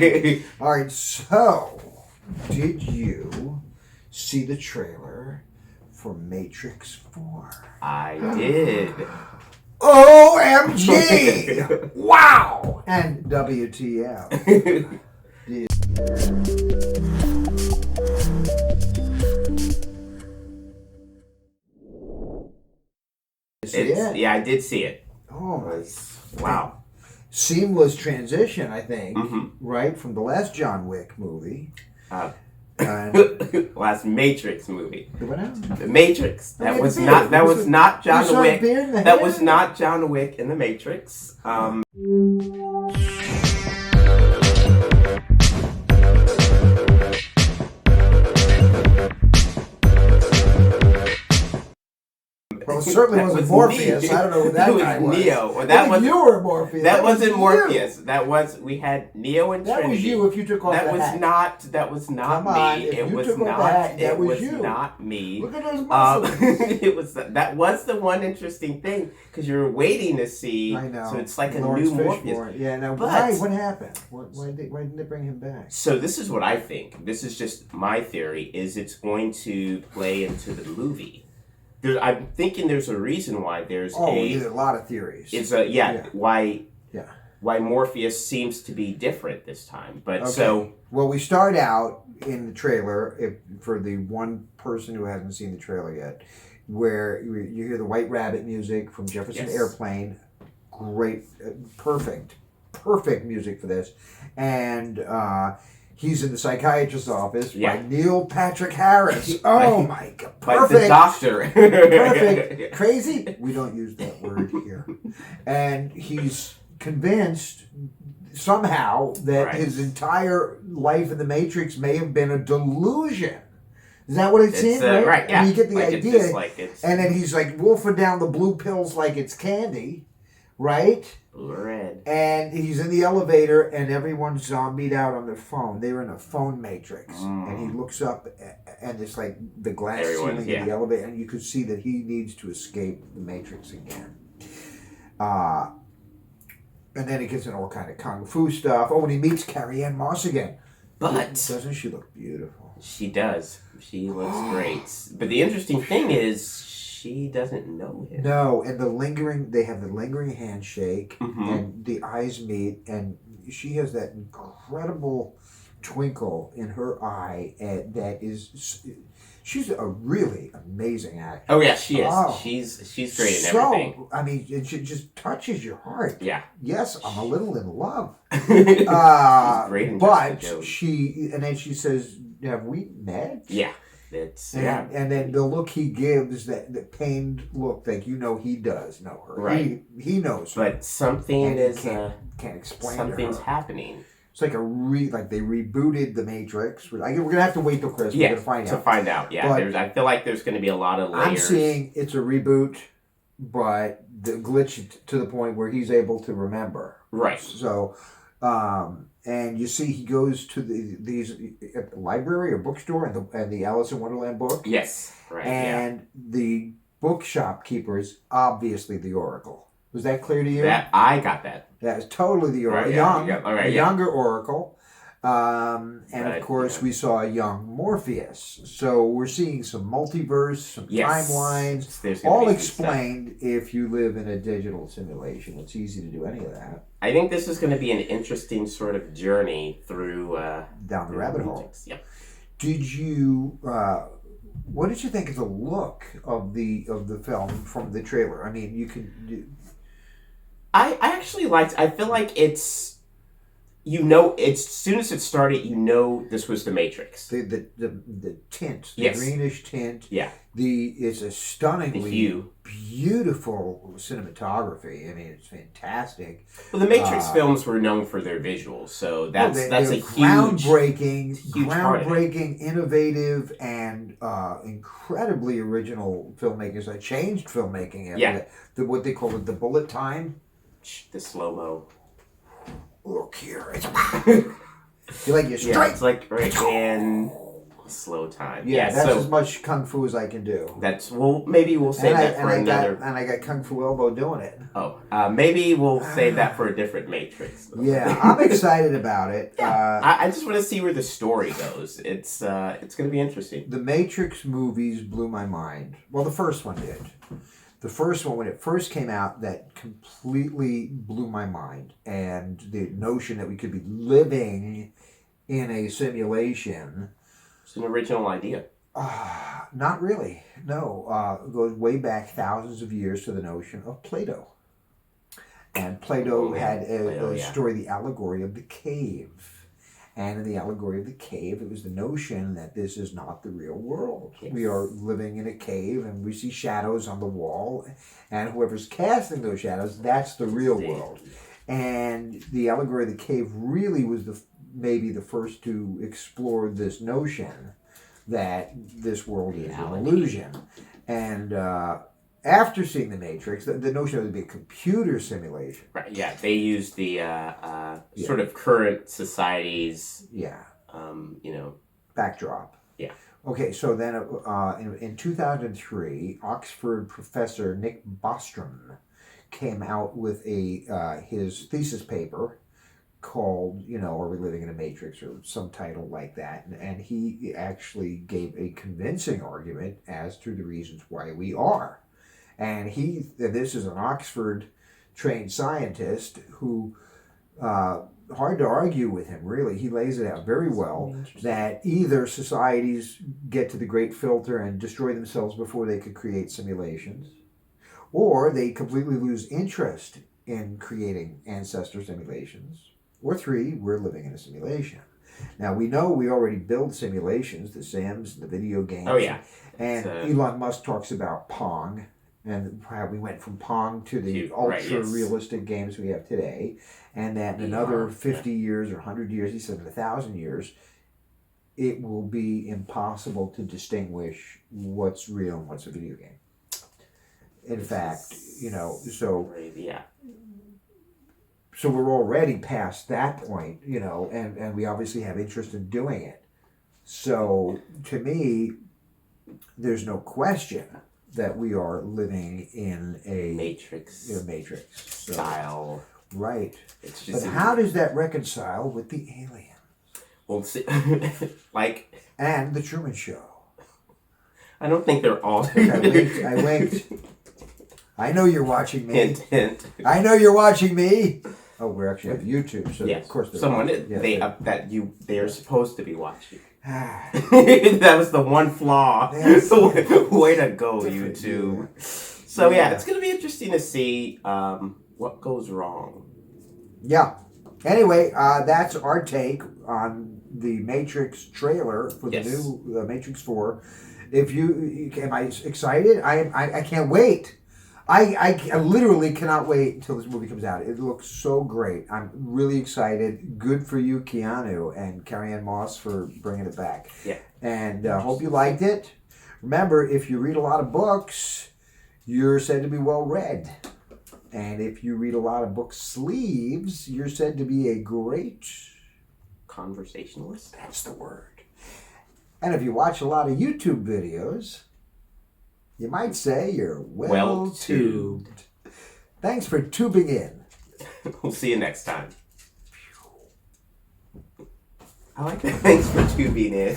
All right, so did you see the trailer for Matrix 4? I did. OMG! Wow! And WTF. Yeah, I did see it. Oh, wow. Seamless transition, I think, right, from the last John Wick movie. Last Matrix movie. What now? The Matrix. That was not John Wick. That was not John Wick in the Matrix. Well, it certainly wasn't Morpheus. I don't know who that guy was. Neo. Or that was you were Morpheus. That wasn't Morpheus. That was we had Neo and Trinity. That was you if you took off the hat. That was not Come on, me. if It you was took off not. the hat, that It was was you. not me. Look at those muscles. That was the one interesting thing because you're waiting to see. I know. So it's like Lawrence a new Morpheus. Yeah. Now, But- why? What happened? Why didn't they bring him back? So this is what I think. This is just my theory. Is it's going to play into the movie. I'm thinking there's a reason why there's there's a lot of theories. It's why Morpheus seems to be different this time. But okay. Well, we start out in the trailer, for the one person who hasn't seen the trailer yet, where you hear the White Rabbit music from Jefferson Airplane. Great, perfect music for this. And he's in the psychiatrist's office by Neil Patrick Harris. Oh my God. Perfect. Like the doctor. Perfect. Crazy? We don't use that word here. And he's convinced somehow that his entire life in the Matrix may have been a delusion. Is that what it's in? Right, yeah. And you get the idea. And then he's like wolfing down the blue pills like it's candy. Right? Blue or red. And he's in the elevator and everyone's zombied out on their phone. They're in a phone matrix. And he looks up and it's like the glass ceiling of the elevator. And you could see that he needs to escape the matrix again. And then he gets in all kind of kung fu stuff. Oh, when he meets Carrie-Anne Moss again. But doesn't she look beautiful? She does. She looks great. But the interesting thing is she doesn't know him. No, and they have the lingering handshake, and the eyes meet, and she has that incredible twinkle in her eye that is, she's a really amazing actor. Oh yeah, she is. Oh, she's great in everything. I mean, it just touches your heart. Yeah. Yes, I'm a little in love. She's great in but then she says, "Have we met?" Yeah. And then the look he gives, that pained look, like he does know her. Right. He knows her. But something can't explain. Something's happening. It's like they rebooted the Matrix. We're gonna have to wait till Christmas to find out. Yeah, but I feel like there's gonna be a lot of layers. I'm seeing it's a reboot, but the glitch to the point where he's able to remember. Right. So, and you see he goes to these at the library or bookstore and the Alice in Wonderland book. Yes. Right. And the bookshop keeper is obviously the Oracle. Was that clear to you? I got that. That is totally the Oracle. Younger Oracle. And of course, we saw a young Morpheus. So we're seeing some multiverse, some timelines, all explained if you live in a digital simulation. It's easy to do any of that. I think this is going to be an interesting sort of journey through down the rabbit hole. Yep. Did you? What did you think of the look of the film from the trailer? I mean, you could. I actually liked. I feel like it's. As soon as it started, this was the Matrix. The tint, the greenish tint. Yeah. It's a stunningly beautiful cinematography. I mean, it's fantastic. Well, the Matrix films were known for their visuals, so that's a groundbreaking, huge innovative, and incredibly original filmmakers that changed filmmaking. What they call it, the bullet time, the slow mo. Look here, you like your straight. It's like right and slow time. Yeah, that's so as much kung fu as I can do. Maybe we'll save that for another. And I got kung fu elbow doing it. Maybe we'll save that for a different Matrix. Yeah, I'm excited about it. I just want to see where the story goes. It's going to be interesting. The Matrix movies blew my mind. Well, the first one did. The first one, when it first came out, that completely blew my mind. And the notion that we could be living in a simulation. It's an original idea. Not really. No. It goes way back thousands of years to the notion of Plato. And Plato had a story, the allegory of the cave. And in the allegory of the cave, it was the notion that this is not the real world. Yes. We are living in a cave, and we see shadows on the wall, and whoever's casting those shadows, that's the real world. And the allegory of the cave really was maybe the first to explore this notion that this world is an illusion. And after seeing The Matrix, the notion of it would be a computer simulation. Right, yeah. They use the sort of current society's, backdrop. Yeah. Okay, so then in 2003, Oxford professor Nick Bostrom came out with his thesis paper called, Are We Living in a Matrix, or some title like that. And he actually gave a convincing argument as to the reasons why we are. And this is an Oxford-trained scientist who, hard to argue with him, really. He lays it out very well, that either societies get to the great filter and destroy themselves before they could create simulations, or they completely lose interest in creating ancestor simulations, or 3, we're living in a simulation. Now, we know we already build simulations, the Sims, the video games. Oh, yeah. And Elon Musk talks about Pong, and how we went from Pong to the ultra-realistic games we have today, and that in another 50 years or 100 years, he said in 1,000 years, it will be impossible to distinguish what's real and what's a video game. In fact, so we're already past that point, and we obviously have interest in doing it. So, to me, there's no question that we are living in a Matrix style. Right. It's just but how does that reconcile with the aliens? Well, see, and the Truman Show. I don't think they're all. I winked. I know you're watching me. Hint, hint. I know you're watching me. Oh, we're actually on YouTube, so of course they are supposed to be watching. That was the one flaw. Way to go, YouTube. So it's going to be interesting to see what goes wrong. Yeah. Anyway, that's our take on the Matrix trailer for the new Matrix 4. Am I excited? I can't wait. I literally cannot wait until this movie comes out. It looks so great. I'm really excited. Good for you, Keanu, and Carrie-Anne Moss for bringing it back. Yeah. And hope you liked it. Remember, if you read a lot of books, you're said to be well read. And if you read a lot of book sleeves, you're said to be a great conversationalist. That's the word. And if you watch a lot of YouTube videos, you might say you're well-tubed. Thanks for tubing in. We'll see you next time. I like that. Thanks for tubing in.